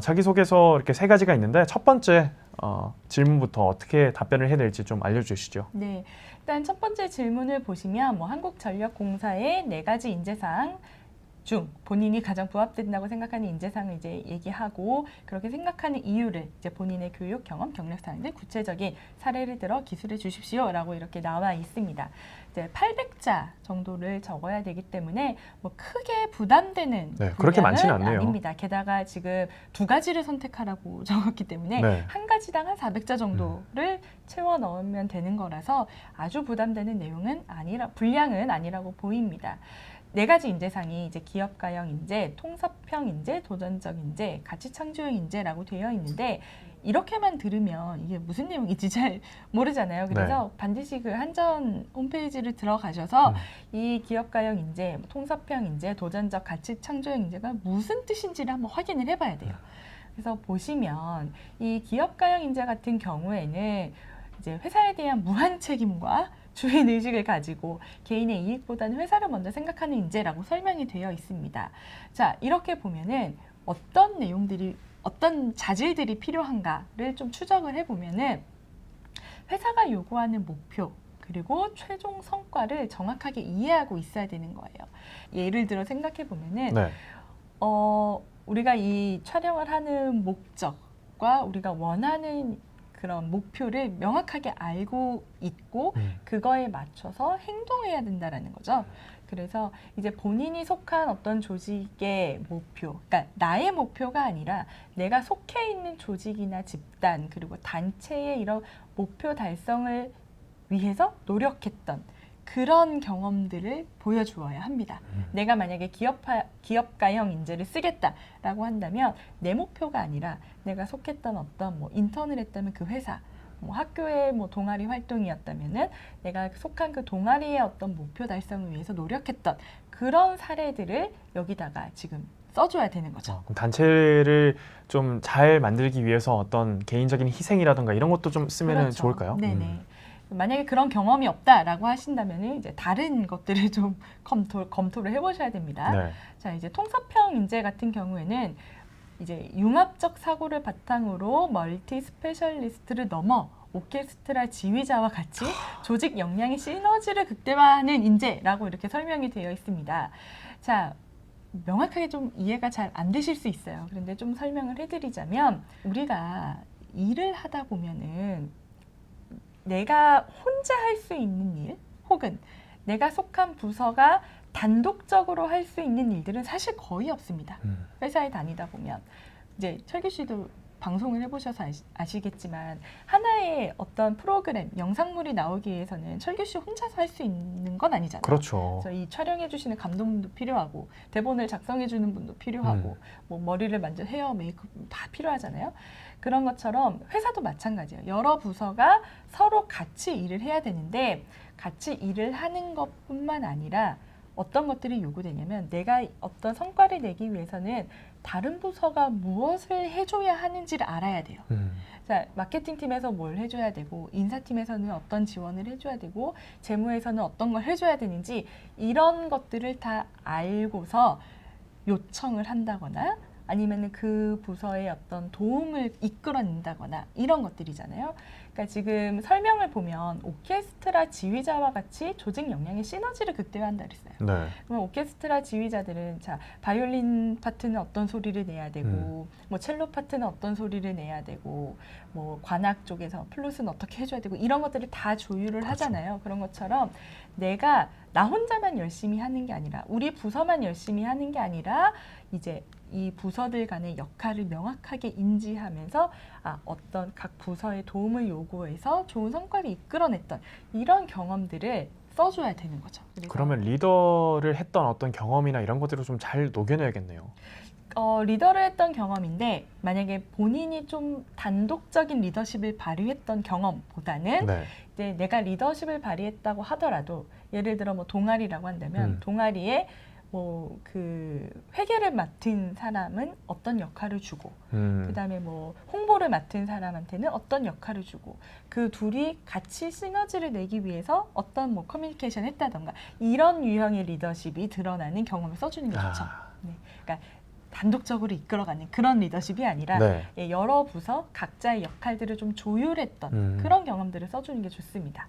자기소개서 이렇게 세 가지가 있는데 첫 번째 질문부터 어떻게 답변을 해야 될지 좀 알려주시죠. 네, 일단 첫 번째 질문을 보시면 뭐 한국전력공사의 네 가지 인재사항 중 본인이 가장 부합된다고 생각하는 인재상을 이제 얘기하고 그렇게 생각하는 이유를 이제 본인의 교육, 경험, 경력 사항들 구체적인 사례를 들어 기술해 주십시오라고 이렇게 나와 있습니다. 이제 800자 정도를 적어야 되기 때문에 뭐 크게 부담되는 그렇게 많지는 분량은 않네요. 아닙니다. 게다가 지금 두 가지를 선택하라고 적었기 때문에 네. 한 가지당 한 400자 정도를 채워 넣으면 되는 거라서 아주 부담되는 내용은 분량은 아니라고 보입니다. 네 가지 인재상이 이제 기업가형 인재, 통섭형 인재, 도전적 인재, 가치 창조형 인재라고 되어 있는데 이렇게만 들으면 이게 무슨 내용인지 잘 모르잖아요. 그래서 반드시 그 한전 홈페이지를 들어가셔서 이 기업가형 인재, 통섭형 인재, 도전적 가치 창조형 인재가 무슨 뜻인지를 한번 확인을 해봐야 돼요. 그래서 보시면 이 기업가형 인재 같은 경우에는 이제 회사에 대한 무한 책임과 주인 의식을 가지고 개인의 이익보다는 회사를 먼저 생각하는 인재라고 설명이 되어 있습니다. 자, 이렇게 보면은 어떤 내용들이, 어떤 자질들이 필요한가를 좀 추적을 해보면은 회사가 요구하는 목표, 그리고 최종 성과를 정확하게 이해하고 있어야 되는 거예요. 예를 들어 생각해 보면은, 우리가 이 촬영을 하는 목적과 우리가 원하는 그런 목표를 명확하게 알고 있고 그거에 맞춰서 행동해야 된다라는 거죠. 그래서 이제 본인이 속한 어떤 조직의 목표, 그러니까 나의 목표가 아니라 내가 속해 있는 조직이나 집단 그리고 단체의 이런 목표 달성을 위해서 노력했던 그런 경험들을 보여주어야 합니다. 내가 만약에 기업가형 인재를 쓰겠다라고 한다면 내 목표가 아니라 내가 속했던 어떤 뭐 인턴을 했다면 그 회사, 뭐 학교의 뭐 동아리 활동이었다면은 내가 속한 그 동아리의 어떤 목표 달성을 위해서 노력했던 그런 사례들을 여기다가 지금 써줘야 되는 거죠. 그럼 단체를 좀 잘 만들기 위해서 어떤 개인적인 희생이라든가 이런 것도 좀 쓰면 그렇죠. 좋을까요? 네네. 만약에 그런 경험이 없다라고 하신다면 이제 다른 것들을 좀 검토를 해보셔야 됩니다. 네. 자, 이제 통섭형 인재 같은 경우에는 이제 융합적 사고를 바탕으로 멀티 스페셜리스트를 넘어 오케스트라 지휘자와 같이 조직 역량의 시너지를 극대화하는 인재라고 이렇게 설명이 되어 있습니다. 자, 명확하게 좀 이해가 잘 안 되실 수 있어요. 그런데 좀 설명을 해드리자면 우리가 일을 하다 보면은 내가 혼자 할 수 있는 일 혹은 내가 속한 부서가 단독적으로 할 수 있는 일들은 사실 거의 없습니다. 회사에 다니다 보면 이제 철규 씨도 방송을 해보셔서 아시겠지만 하나의 어떤 프로그램, 영상물이 나오기 위해서는 철규 씨 혼자서 할 수 있는 건 아니잖아요. 그렇죠. 그래서 이 촬영해 주시는 감독님도 필요하고 대본을 작성해 주는 분도 필요하고 뭐 머리를 만져 헤어, 메이크업 다 필요하잖아요. 그런 것처럼 회사도 마찬가지예요. 여러 부서가 서로 같이 일을 해야 되는데 같이 일을 하는 것뿐만 아니라 어떤 것들이 요구되냐면 내가 어떤 성과를 내기 위해서는 다른 부서가 무엇을 해줘야 하는지를 알아야 돼요. 자, 마케팅팀에서 뭘 해줘야 되고 인사팀에서는 어떤 지원을 해줘야 되고 재무에서는 어떤 걸 해줘야 되는지 이런 것들을 다 알고서 요청을 한다거나 아니면 그 부서의 어떤 도움을 이끌어낸다거나 이런 것들이잖아요. 그러니까 지금 설명을 보면 오케스트라 지휘자와 같이 조직 역량의 시너지를 극대화한다 그랬어요. 네. 그럼 오케스트라 지휘자들은 자 바이올린 파트는 어떤 소리를 내야 되고 뭐 첼로 파트는 어떤 소리를 내야 되고 뭐 관악 쪽에서 플룻은 어떻게 해줘야 되고 이런 것들을 다 조율을 그렇죠. 하잖아요. 그런 것처럼 내가 나 혼자만 열심히 하는 게 아니라 우리 부서만 열심히 하는 게 아니라 이제 이 부서들 간의 역할을 명확하게 인지하면서 어떤 각 부서의 도움을 요구해서 좋은 성과를 이끌어냈던 이런 경험들을 써줘야 되는 거죠. 그러면 리더를 했던 어떤 경험이나 이런 것들을 좀 잘 녹여내야겠네요. 리더를 했던 경험인데 만약에 본인이 좀 단독적인 리더십을 발휘했던 경험보다는 이제 내가 리더십을 발휘했다고 하더라도 예를 들어 뭐 동아리라고 한다면 동아리에 뭐 그 회계를 맡은 사람은 어떤 역할을 주고 그다음에 뭐 홍보를 맡은 사람한테는 어떤 역할을 주고 그 둘이 같이 시너지를 내기 위해서 어떤 뭐 커뮤니케이션 했다던가 이런 유형의 리더십이 드러나는 경험을 써주는 게 좋죠. 네. 그러니까 단독적으로 이끌어가는 그런 리더십이 아니라 네. 예, 여러 부서 각자의 역할들을 좀 조율했던 그런 경험들을 써주는 게 좋습니다.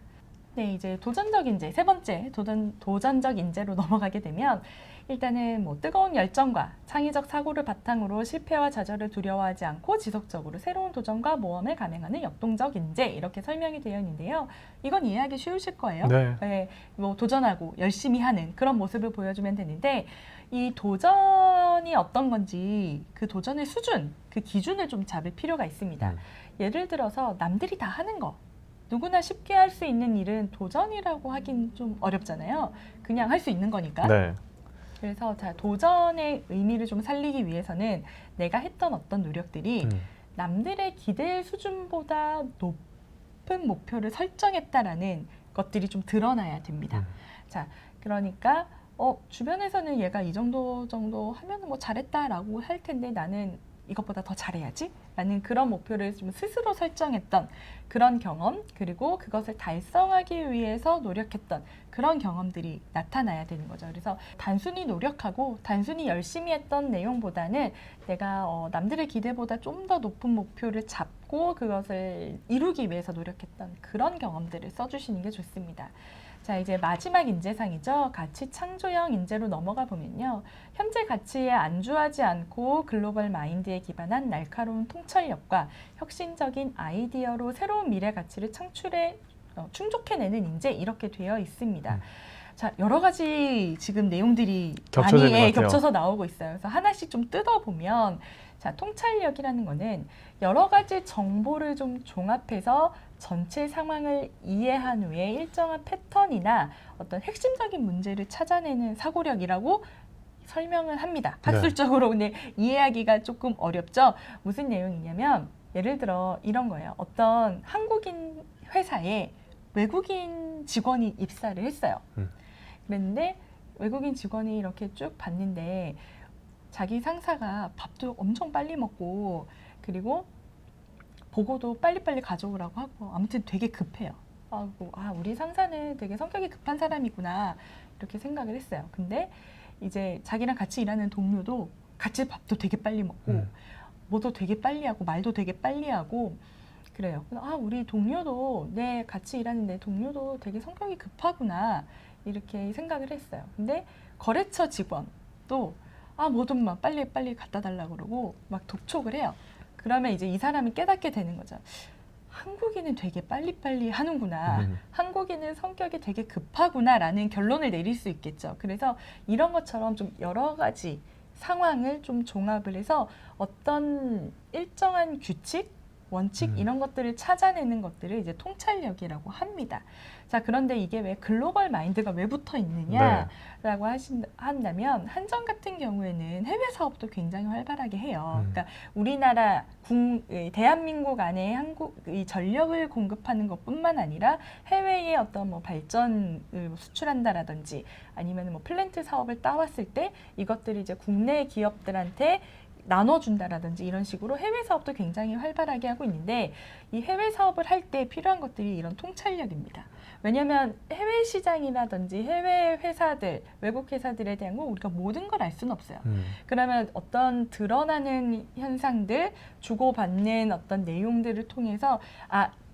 네, 이제 도전적 인재, 세 번째 도전적 인재로 넘어가게 되면 일단은 뭐 뜨거운 열정과 창의적 사고를 바탕으로 실패와 좌절을 두려워하지 않고 지속적으로 새로운 도전과 모험을 감행하는 역동적 인재 이렇게 설명이 되어 있는데요. 이건 이해하기 쉬우실 거예요. 네. 네, 뭐 도전하고 열심히 하는 그런 모습을 보여주면 되는데 이 도전이 어떤 건지 그 도전의 수준, 그 기준을 좀 잡을 필요가 있습니다. 예를 들어서 남들이 다 하는 거 누구나 쉽게 할 수 있는 일은 도전이라고 하긴 좀 어렵잖아요. 그냥 할 수 있는 거니까. 네. 그래서 자, 도전의 의미를 좀 살리기 위해서는 내가 했던 어떤 노력들이 남들의 기대 수준보다 높은 목표를 설정했다라는 것들이 좀 드러나야 됩니다. 자, 그러니까 주변에서는 얘가 이 정도 하면 뭐 잘했다라고 할 텐데 나는 이것보다 더 잘해야지 라는 그런 목표를 좀 스스로 설정했던 그런 경험, 그리고 그것을 달성하기 위해서 노력했던 그런 경험들이 나타나야 되는 거죠. 그래서 단순히 노력하고 단순히 열심히 했던 내용보다는 내가 남들의 기대보다 좀 더 높은 목표를 잡고 그것을 이루기 위해서 노력했던 그런 경험들을 써주시는 게 좋습니다. 자, 이제 마지막 인재상이죠. 가치 창조형 인재로 넘어가 보면요. 현재 가치에 안주하지 않고 글로벌 마인드에 기반한 날카로운 통찰력과 혁신적인 아이디어로 새로운 미래 가치를 충족해내는 인재 이렇게 되어 있습니다. 자, 여러 가지 지금 내용들이 겹쳐지는 많이 것 같아요. 겹쳐서 나오고 있어요. 그래서 하나씩 좀 뜯어보면 자, 통찰력이라는 거는 여러 가지 정보를 좀 종합해서 전체 상황을 이해한 후에 일정한 패턴이나 어떤 핵심적인 문제를 찾아내는 사고력이라고 설명을 합니다. 학술적으로 근데 이해하기가 조금 어렵죠. 무슨 내용이냐면 예를 들어 이런 거예요. 어떤 한국인 회사에 외국인 직원이 입사를 했어요. 그랬는데 외국인 직원이 이렇게 쭉 봤는데 자기 상사가 밥도 엄청 빨리 먹고 그리고 보고도 빨리빨리 가져오라고 하고 아무튼 되게 급해요. 우리 상사는 되게 성격이 급한 사람이구나 이렇게 생각을 했어요. 근데 이제 자기랑 같이 일하는 동료도 같이 밥도 되게 빨리 먹고 뭐도 되게 빨리 하고 말도 되게 빨리 하고 그래요. 우리 동료도 같이 일하는 내 동료도 되게 성격이 급하구나 이렇게 생각을 했어요. 근데 거래처 직원도 뭐든 막 빨리 갖다 달라고 그러고 막 독촉을 해요. 그러면 이제 이 사람이 깨닫게 되는 거죠. 한국인은 되게 빨리빨리 하는구나. 한국인은 성격이 되게 급하구나라는 결론을 내릴 수 있겠죠. 그래서 이런 것처럼 좀 여러 가지 상황을 좀 종합을 해서 어떤 일정한 규칙, 원칙 이런 것들을 찾아내는 것들을 이제 통찰력이라고 합니다. 자, 그런데 이게 왜 글로벌 마인드가 왜 붙어 있느냐라고 한다면 한정 같은 경우에는 해외 사업도 굉장히 활발하게 해요. 그러니까 우리나라 대한민국 안에 이 전력을 공급하는 것뿐만 아니라 해외의 어떤 뭐 발전을 수출한다라든지 아니면 뭐 플랜트 사업을 따왔을 때 이것들이 이제 국내 기업들한테 나눠준다라든지 이런 식으로 해외 사업도 굉장히 활발하게 하고 있는데 이 해외 사업을 할 때 필요한 것들이 이런 통찰력입니다. 왜냐하면 해외 시장이라든지 해외 회사들, 외국 회사들에 대한 거 우리가 모든 걸 알 수는 없어요. 그러면 어떤 드러나는 현상들, 주고받는 어떤 내용들을 통해서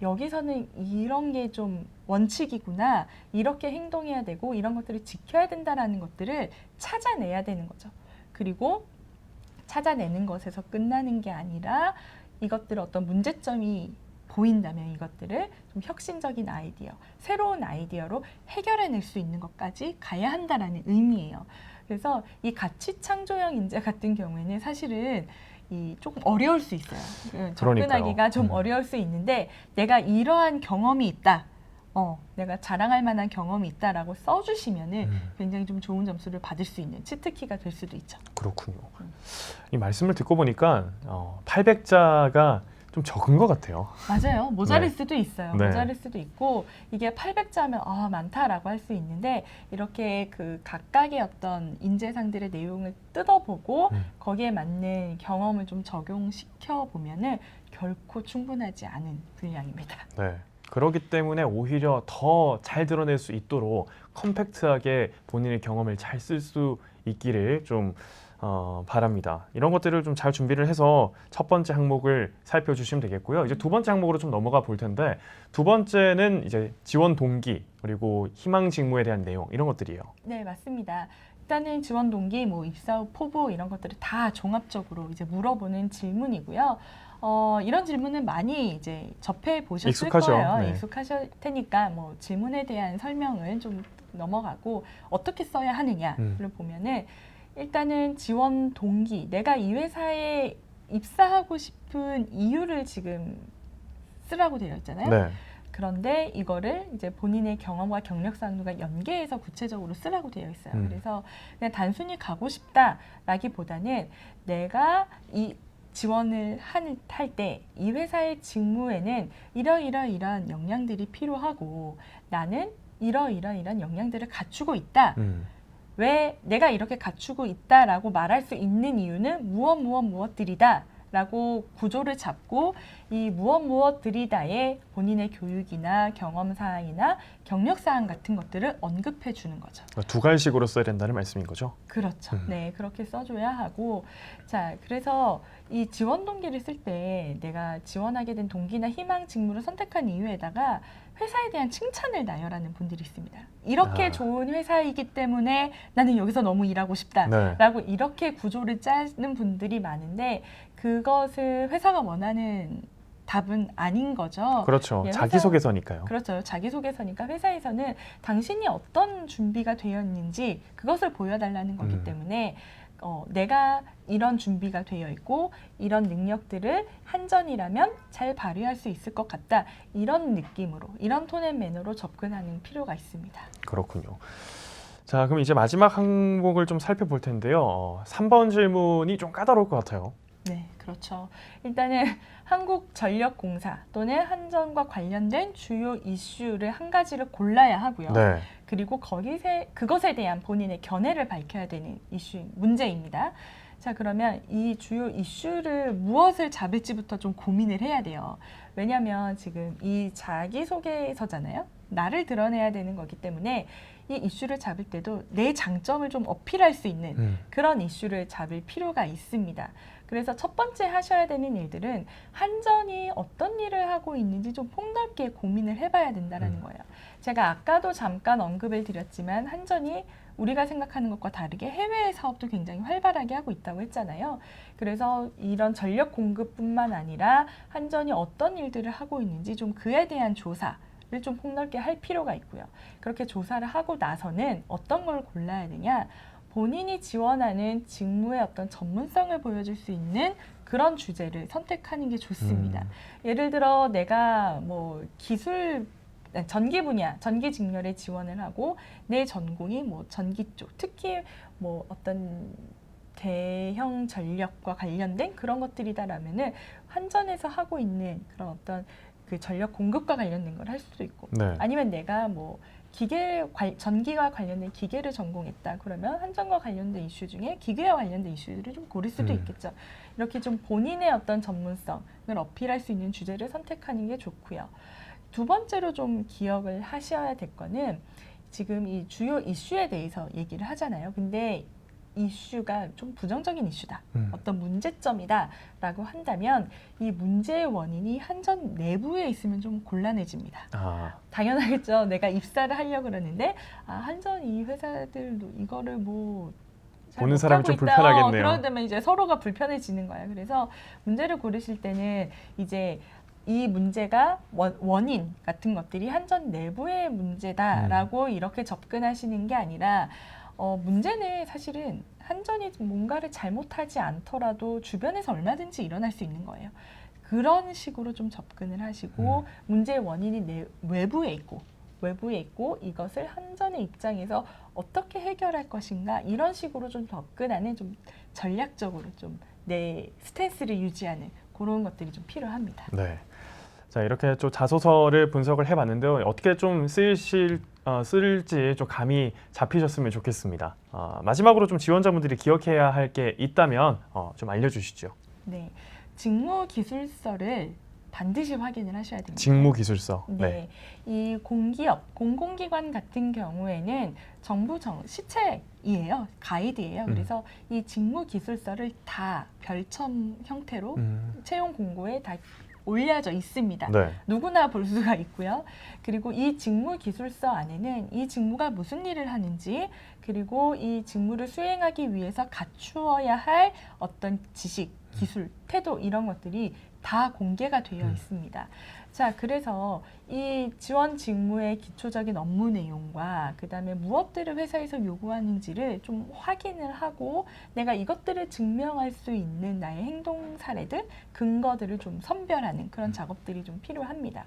여기서는 이런 게 좀 원칙이구나, 이렇게 행동해야 되고 이런 것들을 지켜야 된다라는 것들을 찾아내야 되는 거죠. 그리고 찾아내는 것에서 끝나는 게 아니라 이것들을 어떤 문제점이 보인다면 이것들을 좀 혁신적인 아이디어, 새로운 아이디어로 해결해낼 수 있는 것까지 가야 한다라는 의미예요. 그래서 이 가치 창조형 인재 같은 경우에는 사실은 조금 어려울 수 있어요. 접근하기가 좀 어려울 수 있는데 내가 이러한 경험이 있다. 내가 자랑할 만한 경험이 있다라고 써주시면은 굉장히 좀 좋은 점수를 받을 수 있는 치트키가 될 수도 있죠. 그렇군요. 이 말씀을 듣고 보니까 800자가 좀 적은 것 같아요. 맞아요. 모자랄 네. 수도 있어요. 네. 모자랄 수도 있고 이게 800자면 많다라고 할 수 있는데 이렇게 그 각각의 어떤 인재상들의 내용을 뜯어보고 거기에 맞는 경험을 좀 적용시켜 보면은 결코 충분하지 않은 분량입니다. 네. 그렇기 때문에 오히려 더 잘 드러낼 수 있도록 컴팩트하게 본인의 경험을 잘 쓸 수 있기를 좀 바랍니다. 이런 것들을 좀 잘 준비를 해서 첫 번째 항목을 살펴주시면 되겠고요. 이제 두 번째 항목으로 좀 넘어가 볼 텐데 두 번째는 이제 지원 동기 그리고 희망 직무에 대한 내용 이런 것들이에요. 네, 맞습니다. 일단은 지원 동기, 뭐 입사 후 포부 이런 것들을 다 종합적으로 이제 물어보는 질문이고요. 이런 질문은 많이 이제 접해 보셨을 익숙하죠. 거예요. 네. 익숙하실 테니까 뭐 질문에 대한 설명을 좀 넘어가고 어떻게 써야 하느냐를 보면은 일단은 지원 동기, 내가 이 회사에 입사하고 싶은 이유를 지금 쓰라고 되어 있잖아요. 네. 그런데 이거를 이제 본인의 경험과 경력상과 연계해서 구체적으로 쓰라고 되어 있어요. 그래서 그냥 단순히 가고 싶다라기보다는 내가 이 지원을 할 때 이 회사의 직무에는 이러이러이러한 역량들이 필요하고 나는 이러이러이러한 역량들을 갖추고 있다. 왜 내가 이렇게 갖추고 있다라고 말할 수 있는 이유는 무엇들이다. 라고 구조를 잡고 이 무엇들이다에 본인의 교육이나 경험사항이나 경력사항 같은 것들을 언급해 주는 거죠. 두 갈식으로 써야 된다는 말씀인 거죠? 그렇죠. 네, 그렇게 써줘야 하고 자, 그래서 이 지원 동기를 쓸 때 내가 지원하게 된 동기나 희망 직무를 선택한 이유에다가 회사에 대한 칭찬을 나열하는 분들이 있습니다. 이렇게 좋은 회사이기 때문에 나는 여기서 너무 일하고 싶다라고 이렇게 구조를 짜는 분들이 많은데 그것을 회사가 원하는 답은 아닌 거죠. 그렇죠. 자기소개서니까요. 그렇죠. 자기소개서니까 회사에서는 당신이 어떤 준비가 되어 있는지 그것을 보여달라는 거기 때문에 내가 이런 준비가 되어 있고 이런 능력들을 한전이라면 잘 발휘할 수 있을 것 같다. 이런 느낌으로, 이런 톤앤 매너로 접근하는 필요가 있습니다. 그렇군요. 자, 그럼 이제 마지막 항목을 좀 살펴볼 텐데요. 3번 질문이 좀 까다로울 것 같아요. 네, 그렇죠. 일단은 한국전력공사 또는 한전과 관련된 주요 이슈를 한 가지를 골라야 하고요. 네. 그리고 그것에 대한 본인의 견해를 밝혀야 되는 문제입니다. 자, 그러면 이 주요 이슈를 무엇을 잡을지부터 좀 고민을 해야 돼요. 왜냐하면 지금 이 자기소개서잖아요. 나를 드러내야 되는 거기 때문에 이 이슈를 잡을 때도 내 장점을 좀 어필할 수 있는 그런 이슈를 잡을 필요가 있습니다. 그래서 첫 번째 하셔야 되는 일들은 한전이 어떤 일을 하고 있는지 좀 폭넓게 고민을 해봐야 된다는 거예요. 제가 아까도 잠깐 언급을 드렸지만 한전이 우리가 생각하는 것과 다르게 해외 사업도 굉장히 활발하게 하고 있다고 했잖아요. 그래서 이런 전력 공급뿐만 아니라 한전이 어떤 일들을 하고 있는지 좀 그에 대한 조사를 좀 폭넓게 할 필요가 있고요. 그렇게 조사를 하고 나서는 어떤 걸 골라야 되냐? 본인이 지원하는 직무의 어떤 전문성을 보여줄 수 있는 그런 주제를 선택하는 게 좋습니다. 예를 들어 내가 뭐 전기 분야, 전기 직렬에 지원을 하고 내 전공이 뭐 전기 쪽, 특히 뭐 어떤 대형 전력과 관련된 그런 것들이다라면은 한전에서 하고 있는 그런 어떤 그 전력 공급과 관련된 걸 할 수도 있고, 아니면 내가 뭐 전기와 관련된 기계를 전공했다. 그러면 한전과 관련된 이슈 중에 기계와 관련된 이슈들을 좀 고를 수도 있겠죠. 이렇게 좀 본인의 어떤 전문성을 어필할 수 있는 주제를 선택하는 게 좋고요. 두 번째로 좀 기억을 하셔야 될 거는 지금 이 주요 이슈에 대해서 얘기를 하잖아요. 근데 이슈가 좀 부정적인 이슈다. 어떤 문제점이다 라고 한다면 이 문제의 원인이 한전 내부에 있으면 좀 곤란해집니다. 당연하겠죠. 내가 입사를 하려고 그러는데 한전 이 회사들도 이거를 뭐 보는 사람이 좀 불편하겠네요. 그러면 이제 서로가 불편해지는 거예요. 그래서 문제를 고르실 때는 이제 이 문제가 원인 같은 것들이 한전 내부의 문제다라고 이렇게 접근하시는 게 아니라 문제는 사실은 한전이 뭔가를 잘못하지 않더라도 주변에서 얼마든지 일어날 수 있는 거예요. 그런 식으로 좀 접근을 하시고 문제의 원인이 외부에 있고 이것을 한전의 입장에서 어떻게 해결할 것인가 이런 식으로 좀 접근하는 좀 전략적으로 좀 내 스탠스를 유지하는 그런 것들이 좀 필요합니다. 네. 자, 이렇게 좀 자소서를 분석을 해봤는데요. 어떻게 좀 쓸지 좀 감이 잡히셨으면 좋겠습니다. 마지막으로 좀 지원자분들이 기억해야 할 게 있다면 좀 알려주시죠. 네, 직무 기술서를 반드시 확인을 하셔야 됩니다. 직무기술서. 네. 이 공기업, 공공기관 같은 경우에는 정부 시책이에요. 가이드예요. 그래서 이 직무기술서를 다 별첨 형태로 채용 공고에 다 올려져 있습니다. 네. 누구나 볼 수가 있고요. 그리고 이 직무기술서 안에는 이 직무가 무슨 일을 하는지, 그리고 이 직무를 수행하기 위해서 갖추어야 할 어떤 지식, 기술, 태도 이런 것들이 다 공개가 되어 있습니다. 자, 그래서 이 지원 직무의 기초적인 업무 내용과 그다음에 무엇들을 회사에서 요구하는지를 좀 확인을 하고 내가 이것들을 증명할 수 있는 나의 행동 사례들, 근거들을 좀 선별하는 그런 작업들이 좀 필요합니다.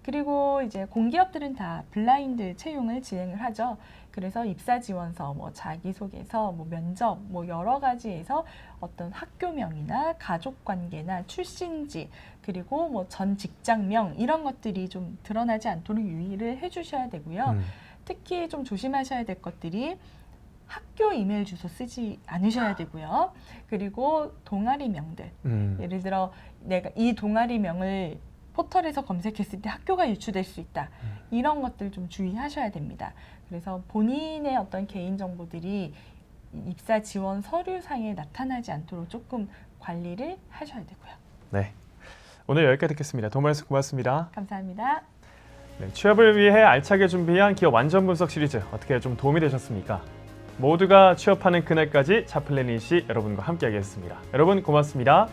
그리고 이제 공기업들은 다 블라인드 채용을 진행을 하죠. 그래서 입사 지원서, 뭐 자기소개서, 뭐 면접, 뭐 여러 가지에서 어떤 학교명이나 가족관계나 출신지, 그리고 뭐 전 직장명 이런 것들이 좀 드러나지 않도록 유의를 해주셔야 되고요. 특히 좀 조심하셔야 될 것들이 학교 이메일 주소 쓰지 않으셔야 되고요. 그리고 동아리명들, 예를 들어 내가 이 동아리명을 포털에서 검색했을 때 학교가 유추될 수 있다. 이런 것들 좀 주의하셔야 됩니다. 그래서 본인의 어떤 개인정보들이 입사 지원 서류상에 나타나지 않도록 조금 관리를 하셔야 되고요. 네. 오늘 여기까지 듣겠습니다. 도움 말씀 고맙습니다. 감사합니다. 네, 취업을 위해 알차게 준비한 기업 완전 분석 시리즈 어떻게 좀 도움이 되셨습니까? 모두가 취업하는 그날까지 차플래닛이 여러분과 함께하겠습니다. 여러분 고맙습니다.